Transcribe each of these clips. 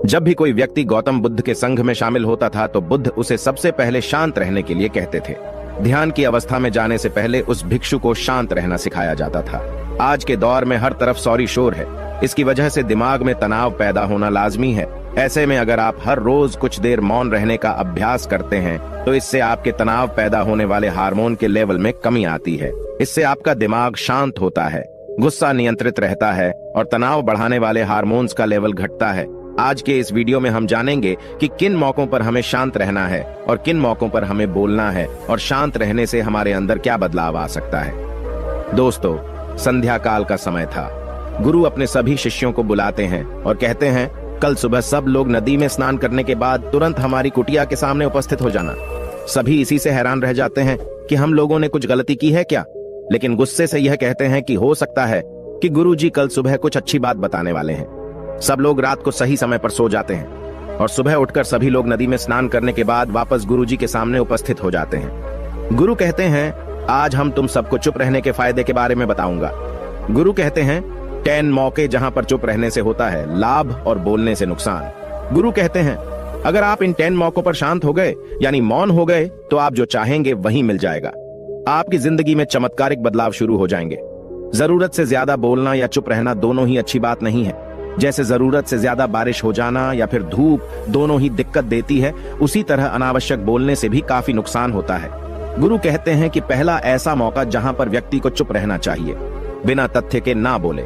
जब भी कोई व्यक्ति गौतम बुद्ध के संघ में शामिल होता था तो बुद्ध उसे सबसे पहले शांत रहने के लिए कहते थे। ध्यान की अवस्था में जाने से पहले उस भिक्षु को शांत रहना सिखाया जाता था। आज के दौर में हर तरफ सॉरी शोर है। इसकी वजह से दिमाग में तनाव पैदा होना लाजमी है। ऐसे में अगर आप हर रोज कुछ देर मौन रहने का अभ्यास करते हैं तो इससे आपके तनाव पैदा होने वाले हार्मोन के लेवल में कमी आती है। इससे आपका दिमाग शांत होता है, गुस्सा नियंत्रित रहता है और तनाव बढ़ाने वाले हार्मोन्स का लेवल घटता है। आज के इस वीडियो में हम जानेंगे कि किन मौकों पर हमें शांत रहना है और किन मौकों पर हमें बोलना है और शांत रहने से हमारे अंदर क्या बदलाव आ सकता है। दोस्तों, संध्या काल का समय था। गुरु अपने सभी शिष्यों को बुलाते हैं और कहते हैं, कल सुबह सब लोग नदी में स्नान करने के बाद तुरंत हमारी कुटिया के सामने उपस्थित हो जाना। सभी इसी से हैरान रह जाते हैं कि हम लोगों ने कुछ गलती की है क्या, लेकिन गुस्से से यह कहते हैं कि हो सकता है कि गुरु जी कल सुबह कुछ अच्छी बात बताने वाले हैं। सब लोग रात को सही समय पर सो जाते हैं और सुबह उठकर सभी लोग नदी में स्नान करने के बाद वापस गुरु जी के सामने उपस्थित हो जाते हैं। गुरु कहते हैं, आज हम तुम सबको चुप रहने के फायदे के बारे में बताऊंगा। गुरु कहते हैं, 10 मौके जहां पर चुप रहने से होता है लाभ और बोलने से नुकसान। गुरु कहते हैं, अगर आप इन 10 मौकों पर शांत हो गए यानी मौन हो गए तो आप जो चाहेंगे वही मिल जाएगा। आपकी जिंदगी में चमत्कारिक बदलाव शुरू हो जाएंगे। जरूरत से ज्यादा बोलना या चुप रहना दोनों ही अच्छी बात नहीं है। जैसे जरूरत से ज्यादा बारिश हो जाना या फिर धूप दोनों ही दिक्कत देती है, उसी तरह अनावश्यक बोलने से भी काफी नुकसान होता है। गुरु कहते हैं कि पहला ऐसा मौका जहां पर व्यक्ति को चुप रहना चाहिए, बिना तथ्य के ना बोले।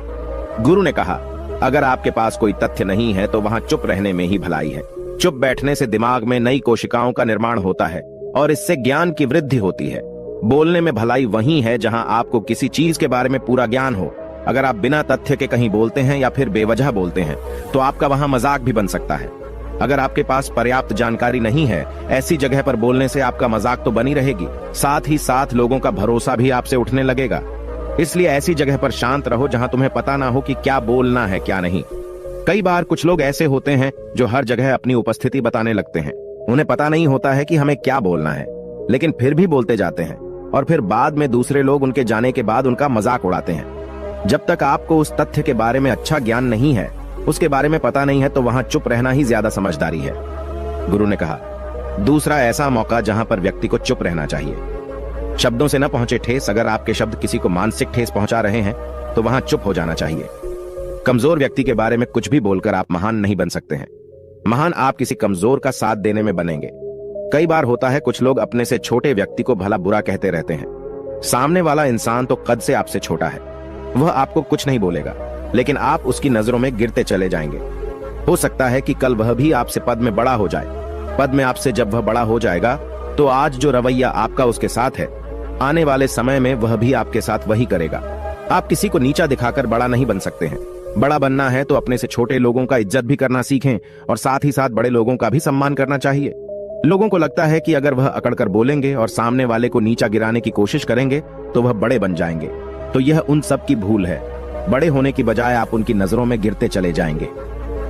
गुरु ने कहा, अगर आपके पास कोई तथ्य नहीं है तो वहां चुप रहने में ही भलाई है। चुप बैठने से दिमाग में नई कोशिकाओं का निर्माण होता है और इससे ज्ञान की वृद्धि होती है। बोलने में भलाई वही है जहां आपको किसी चीज के बारे में पूरा ज्ञान हो। अगर आप बिना तथ्य के कहीं बोलते हैं या फिर बेवजह बोलते हैं तो आपका वहां मजाक भी बन सकता है। अगर आपके पास पर्याप्त जानकारी नहीं है, ऐसी जगह पर बोलने से आपका मजाक तो बनी रहेगी, साथ ही साथ लोगों का भरोसा भी आपसे उठने लगेगा। इसलिए ऐसी जगह पर शांत रहो जहां तुम्हें पता ना हो कि क्या बोलना है क्या नहीं। कई बार कुछ लोग ऐसे होते हैं जो हर जगह अपनी उपस्थिति बताने लगते हैं। उन्हें पता नहीं होता है कि हमें क्या बोलना है, लेकिन फिर भी बोलते जाते हैं और फिर बाद में दूसरे लोग उनके जाने के बाद उनका मजाक उड़ाते हैं। जब तक आपको उस तथ्य के बारे में अच्छा ज्ञान नहीं है, उसके बारे में पता नहीं है, तो वहां चुप रहना ही ज्यादा समझदारी है। गुरु ने कहा, दूसरा ऐसा मौका जहां पर व्यक्ति को चुप रहना चाहिए। शब्दों से न पहुंचे ठेस। अगर आपके शब्द किसी को मानसिक ठेस पहुंचा रहे हैं तो वहां चुप हो जाना चाहिए। कमजोर व्यक्ति के बारे में कुछ भी बोलकर आप महान नहीं बन सकते हैं। महान आप किसी कमजोर का साथ देने में बनेंगे। कई बार होता है कुछ लोग अपने से छोटे व्यक्ति को भला बुरा कहते रहते हैं। सामने वाला इंसान तो कद से आपसे छोटा है, वह आपको कुछ नहीं बोलेगा, लेकिन आप उसकी नजरों में गिरते चले जाएंगे। हो सकता है कि कल वह भी आपसे पद में बड़ा हो जाए। पद में आपसे जब वह बड़ा हो जाएगा तो आज जो रवैया आपका उसके साथ है, आने वाले समय में वह भी आपके साथ वही करेगा। आप किसी को नीचा दिखाकर बड़ा नहीं बन सकते हैं। बड़ा बनना है तो अपने से छोटे लोगों का इज्जत भी करना सीखें और साथ ही साथ बड़े लोगों का भी सम्मान करना चाहिए। लोगों को लगता है कि अगर वह अकड़कर बोलेंगे और सामने वाले को नीचा गिराने की कोशिश करेंगे तो वह बड़े बन जाएंगे, तो यह उन सब की भूल है। बड़े होने की बजाय आप उनकी नजरों में गिरते चले जाएंगे।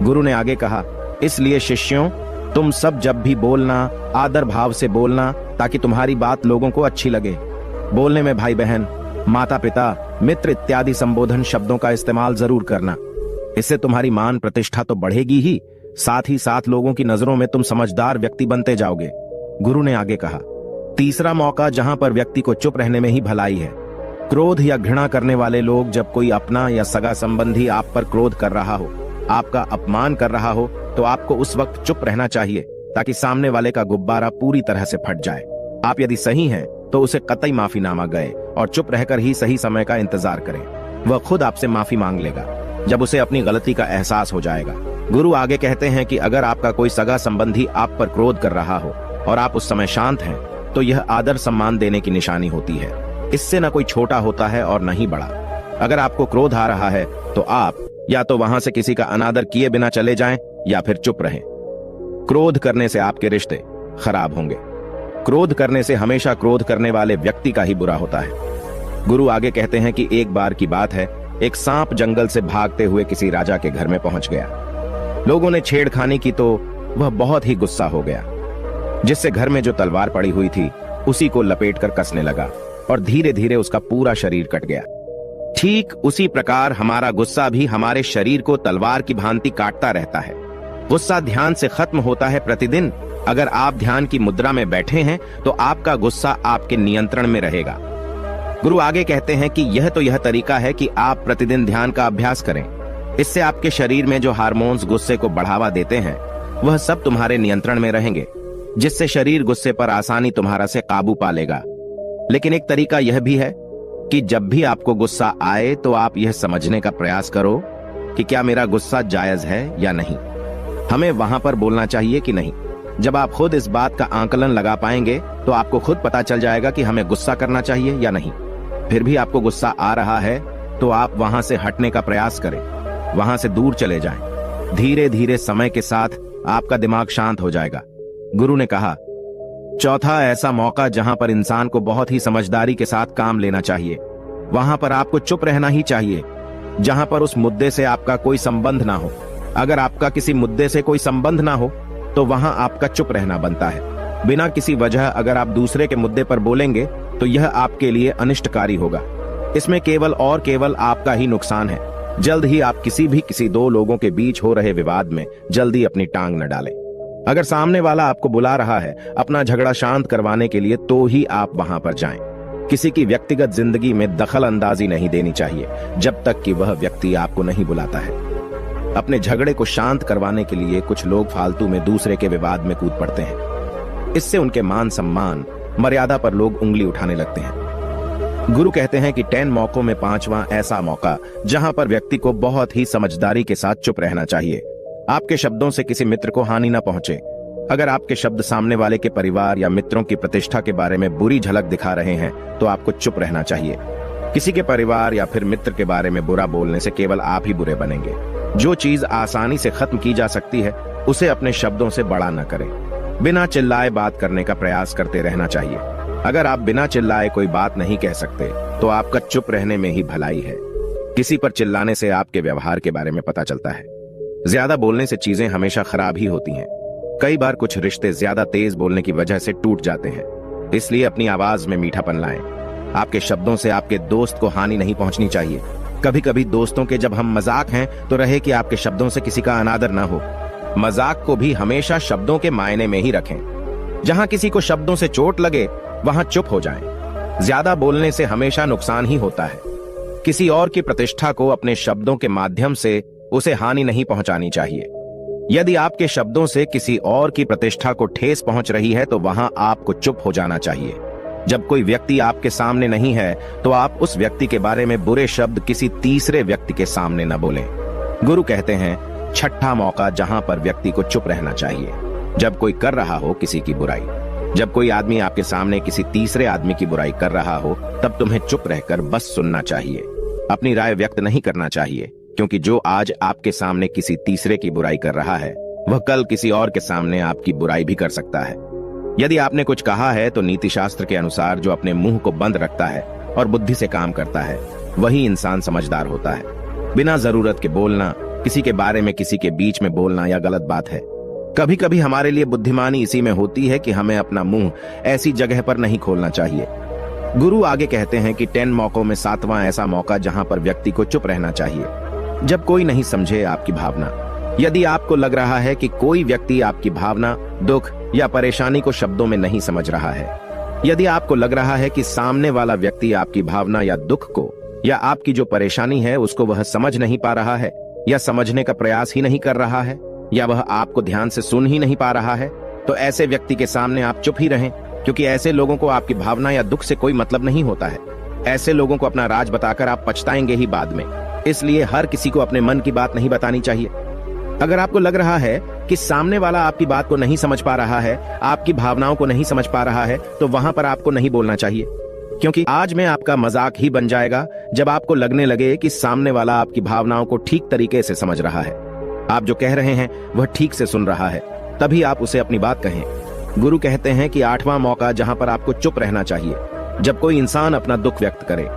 गुरु ने आगे कहा, इसलिए शिष्यों, तुम सब जब भी बोलना आदर भाव से बोलना ताकि तुम्हारी बात लोगों को अच्छी लगे। बोलने में भाई बहन, माता पिता, मित्र इत्यादि संबोधन शब्दों का इस्तेमाल जरूर करना। इससे तुम्हारी मान प्रतिष्ठा तो बढ़ेगी ही, साथ ही साथ लोगों की नजरों में तुम समझदार व्यक्ति बनते जाओगे। गुरु ने आगे कहा, तीसरा मौका जहां पर व्यक्ति को चुप रहने में ही भलाई है। क्रोध या घृणा करने वाले लोग, जब कोई अपना या सगा संबंधी आप पर क्रोध कर रहा हो, आपका अपमान कर रहा हो, तो आपको उस वक्त चुप रहना चाहिए ताकि सामने वाले का गुब्बारा पूरी तरह से फट जाए। आप यदि सही हैं तो उसे कतई माफीनामा गए और चुप रहकर ही सही समय का इंतजार करें। वह खुद आपसे माफी मांग लेगा जब उसे अपनी गलती का एहसास हो जाएगा। गुरु आगे कहते हैं कि अगर आपका कोई सगा संबंधी आप पर क्रोध कर रहा हो और आप उस समय शांत हैं, तो यह आदर सम्मान देने की निशानी होती है। इससे न कोई छोटा होता है और न ही बड़ा। अगर आपको क्रोध आ रहा है तो आप या तो वहां से किसी का अनादर किए बिना चले जाएं या फिर चुप रहें। क्रोध करने से आपके रिश्ते खराब होंगे। क्रोध करने से हमेशा क्रोध करने वाले व्यक्ति का ही बुरा होता है। गुरु आगे कहते हैं कि एक बार की बात है, एक सांप जंगल से भागते हुए किसी राजा के घर में पहुंच गया। लोगों ने छेड़खानी की तो वह बहुत ही गुस्सा हो गया, जिससे घर में जो तलवार पड़ी हुई थी उसी को लपेटकर कसने लगा और धीरे धीरे उसका पूरा शरीर कट गया। ठीक उसी प्रकार हमारा गुस्सा भी हमारे शरीर को तलवार की भांति काटता रहता है। गुस्सा ध्यान से खत्म होता है प्रतिदिन। अगर आप ध्यान की मुद्रा में बैठे हैं तो आपका गुस्सा आपके नियंत्रण में रहेगा। गुरु आगे कहते हैं कि यह तरीका है कि आप प्रतिदिन ध्यान का अभ्यास करें। इससे आपके शरीर में जो हार्मोन्स गुस्से को बढ़ावा देते हैं वह सब तुम्हारे नियंत्रण में रहेंगे, जिससे शरीर गुस्से पर आसानी तुम्हारा से काबू पा लेगा। लेकिन एक तरीका यह भी है कि जब भी आपको गुस्सा आए तो आप यह समझने का प्रयास करो कि क्या मेरा गुस्सा जायज है या नहीं, हमें वहां पर बोलना चाहिए कि नहीं। जब आप खुद इस बात का आकलन लगा पाएंगे तो आपको खुद पता चल जाएगा कि हमें गुस्सा करना चाहिए या नहीं। फिर भी आपको गुस्सा आ रहा है तो आप वहां से हटने का प्रयास करें, वहां से दूर चले जाएं। धीरे धीरे समय के साथ आपका दिमाग शांत हो जाएगा। गुरु ने कहा, चौथा ऐसा मौका जहां पर इंसान को बहुत ही समझदारी के साथ काम लेना चाहिए। वहां पर आपको चुप रहना ही चाहिए जहां पर उस मुद्दे से आपका कोई संबंध ना हो। अगर आपका किसी मुद्दे से कोई संबंध ना हो तो वहां आपका चुप रहना बनता है। बिना किसी वजह अगर आप दूसरे के मुद्दे पर बोलेंगे तो यह आपके लिए अनिष्टकारी होगा। इसमें केवल और केवल आपका ही नुकसान है। जल्द ही आप किसी दो लोगों के बीच हो रहे विवाद में जल्दी अपनी टांग न डालें। अगर सामने वाला आपको बुला रहा है अपना झगड़ा शांत करवाने के लिए तो ही आप वहां पर जाएं। किसी की व्यक्तिगत जिंदगी में दखल अंदाजी नहीं देनी चाहिए जब तक कि वह व्यक्ति आपको नहीं बुलाता है। अपने झगड़े को शांत करवाने के लिए कुछ लोग फालतू में दूसरे के विवाद में कूद पड़ते हैं। इससे उनके मान सम्मान मर्यादा पर लोग उंगली उठाने लगते हैं। गुरु कहते हैं कि 10 मौकों में 5वां ऐसा मौका जहां पर व्यक्ति को बहुत ही समझदारी के साथ चुप रहना चाहिए। आपके शब्दों से किसी मित्र को हानि न पहुंचे। अगर आपके शब्द सामने वाले के परिवार या मित्रों की प्रतिष्ठा के बारे में बुरी झलक दिखा रहे हैं तो आपको चुप रहना चाहिए। किसी के परिवार या फिर मित्र के बारे में बुरा बोलने से केवल आप ही बुरे बनेंगे। जो चीज आसानी से खत्म की जा सकती है उसे अपने शब्दों से बड़ा न करें। बिना चिल्लाए बात करने का प्रयास करते रहना चाहिए। अगर आप बिना चिल्लाए कोई बात नहीं कह सकते तो आपका चुप रहने में ही भलाई है। किसी पर चिल्लाने से आपके व्यवहार के बारे में पता चलता है। ज्यादा बोलने से चीजें हमेशा खराब ही होती हैं। कई बार कुछ रिश्ते ज्यादा तेज बोलने की वजह से टूट जाते हैं। इसलिए अपनी आवाज में मीठापन लाएं। आपके शब्दों से आपके दोस्त को हानि नहीं पहुंचनी चाहिए। कभी कभी दोस्तों के जब हम मजाक हैं तो रहे कि आपके शब्दों से किसी का अनादर ना हो। मजाक को भी हमेशा शब्दों के मायने में ही रखें। जहां किसी को शब्दों से चोट लगे वहां चुप हो जाएं। ज्यादा बोलने से हमेशा नुकसान ही होता है। किसी और की प्रतिष्ठा को अपने शब्दों के माध्यम से उसे हानि नहीं पहुंचानी चाहिए। यदि आपके शब्दों से किसी और की प्रतिष्ठा को ठेस पहुंच रही है तो वहां आपको चुप हो जाना चाहिए। जब कोई व्यक्ति आपके सामने नहीं है तो आप उस व्यक्ति के बारे में बुरे शब्द किसी तीसरे व्यक्ति के सामने न बोलें। गुरु कहते हैं, छठा मौका जहां पर व्यक्ति को चुप रहना चाहिए जब कोई कर रहा हो किसी की बुराई। जब कोई आदमी आपके सामने किसी तीसरे आदमी की बुराई कर रहा हो तब तुम्हें चुप रहकर बस सुनना चाहिए। अपनी राय व्यक्त नहीं करना चाहिए, क्योंकि जो आज आपके सामने किसी तीसरे की बुराई कर रहा है वह कल किसी और के सामने आपकी बुराई भी कर सकता है। यदि आपने कुछ कहा है तो नीति शास्त्र के अनुसार जो अपने मुंह को बंद रखता है और बुद्धि से काम करता है वही इंसान समझदार होता है। बिना जरूरत के बोलना, किसी के बारे में किसी के बीच में बोलना यह गलत बात है। कभी कभी हमारे लिए बुद्धिमानी इसी में होती है कि हमें अपना मुंह ऐसी जगह पर नहीं खोलना चाहिए। गुरु आगे कहते हैं कि 10 मौकों में 7वां ऐसा मौका जहां पर व्यक्ति को चुप रहना चाहिए जब कोई नहीं समझे आपकी भावना। यदि आपको लग रहा है कि कोई व्यक्ति आपकी भावना, दुख या परेशानी को शब्दों में नहीं समझ रहा है, यदि आपको लग रहा है कि सामने वाला व्यक्ति आपकी भावना या दुख को या आपकी जो परेशानी है उसको वह समझ नहीं पा रहा है या समझने का प्रयास ही नहीं कर रहा है या वह आपको ध्यान से सुन ही नहीं पा रहा है, तो ऐसे व्यक्ति के सामने आप चुप ही रहें, क्योंकि ऐसे लोगों को आपकी भावना या दुख से कोई मतलब नहीं होता है। ऐसे लोगों को अपना राज बताकर आप पछताएंगे ही बाद में। इसलिए हर किसी को अपने मन की बात नहीं बतानी चाहिए। अगर आपको लग रहा है कि सामने वाला आपकी बात को नहीं समझ पा रहा है, आपकी भावनाओं को नहीं समझ पा रहा है, तो वहां पर आपको नहीं बोलना चाहिए, क्योंकि आज में आपका मजाक ही बन जाएगा जब आपको लगने लगे कि सामने वाला आपकी भावनाओं को ठीक तरीके से समझ रहा है, आप जो कह रहे हैं वह ठीक से सुन रहा है, तभी आप उसे अपनी बात कहें। गुरु कहते हैं कि 8वां मौका जहां पर आपको चुप रहना चाहिए जब कोई इंसान अपना दुख व्यक्त करे।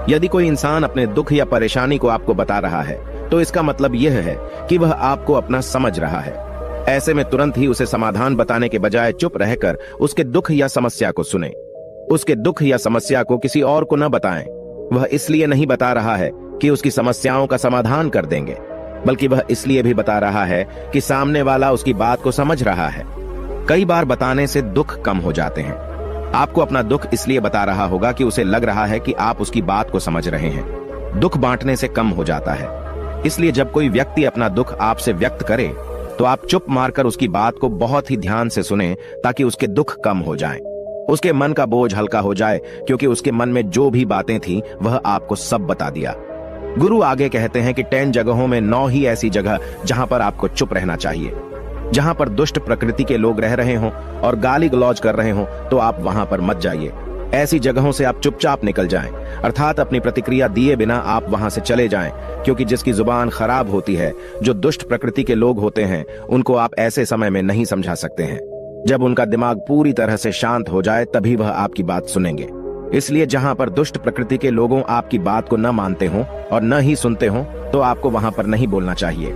यदि कोई इंसान अपने दुख या परेशानी को आपको बता रहा है तो इसका मतलब यह है कि वह आपको अपना समझ रहा है। ऐसे में तुरंत ही उसे समाधान बताने के बजाय चुप रहकर उसके दुख या समस्या को सुने। उसके दुख या समस्या को किसी और को न बताएं। वह इसलिए नहीं बता रहा है कि उसकी समस्याओं का समाधान कर देंगे। बल्कि वह इसलिए भी बता रहा है कि सामने वाला उसकी बात को समझ रहा है। कई बार बताने से दुख कम हो जाते हैं। आपको अपना दुख इसलिए बता रहा होगा कि उसे लग रहा है कि आप उसकी बात को समझ रहे हैं। दुख बांटने से कम हो जाता है। इसलिए जब कोई व्यक्ति अपना दुख आपसे व्यक्त करे तो आप चुप मारकर उसकी बात को बहुत ही ध्यान से सुने, ताकि उसके दुख कम हो जाएं। उसके मन का बोझ हल्का हो जाए, क्योंकि उसके मन में जो भी बातें थी वह आपको सब बता दिया। गुरु आगे कहते हैं कि 10 जगहों में 9 ही ऐसी जगह जहां पर आपको चुप रहना चाहिए। जहां पर दुष्ट प्रकृति के लोग रह रहे हों और गाली गलौज कर रहे हों तो आप वहां पर मत जाइए। ऐसी जगहों से आप चुपचाप निकल जाएं, अर्थात अपनी प्रतिक्रिया दिए बिना आप वहां से चले जाएं, क्योंकि जिसकी जुबान खराब होती है, जो दुष्ट प्रकृति के लोग होते हैं, उनको आप ऐसे समय में नहीं समझा सकते हैं। जब उनका दिमाग पूरी तरह से शांत हो जाए तभी वह आपकी बात सुनेंगे। इसलिए जहां पर दुष्ट प्रकृति के लोगों आपकी बात को न मानते हों और न ही सुनते हों तो आपको वहां पर नहीं बोलना चाहिए।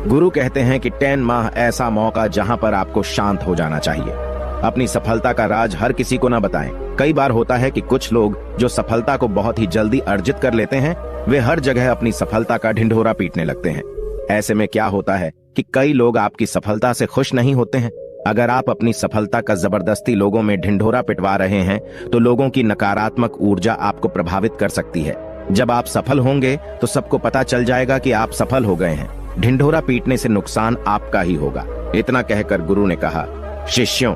गुरु कहते हैं कि 10 माह ऐसा मौका जहां पर आपको शांत हो जाना चाहिए। अपनी सफलता का राज हर किसी को न बताएं। कई बार होता है कि कुछ लोग जो सफलता को बहुत ही जल्दी अर्जित कर लेते हैं, वे हर जगह अपनी सफलता का ढिंढोरा पीटने लगते हैं। ऐसे में क्या होता है कि कई लोग आपकी सफलता से खुश नहीं होते हैं। अगर आप अपनी सफलता का जबरदस्ती लोगों में ढिंढोरा पिटवा रहे हैं तो लोगों की नकारात्मक ऊर्जा आपको प्रभावित कर सकती है। जब आप सफल होंगे तो सबको पता चल जाएगा कि आप सफल हो गए हैं। ढिंढोरा पीटने से नुकसान आपका ही होगा। इतना कहकर गुरु ने कहा, शिष्यों,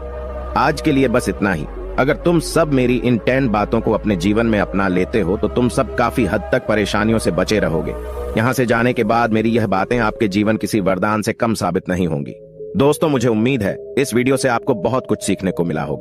आज के लिए बस इतना ही। अगर तुम सब मेरी इन 10 बातों को अपने जीवन में अपना लेते हो तो तुम सब काफी हद तक परेशानियों से बचे रहोगे। यहाँ से जाने के बाद मेरी यह बातें आपके जीवन किसी वरदान से कम साबित नहीं होंगी। दोस्तों, मुझे उम्मीद है इस वीडियो से आपको बहुत कुछ सीखने को मिला होगा।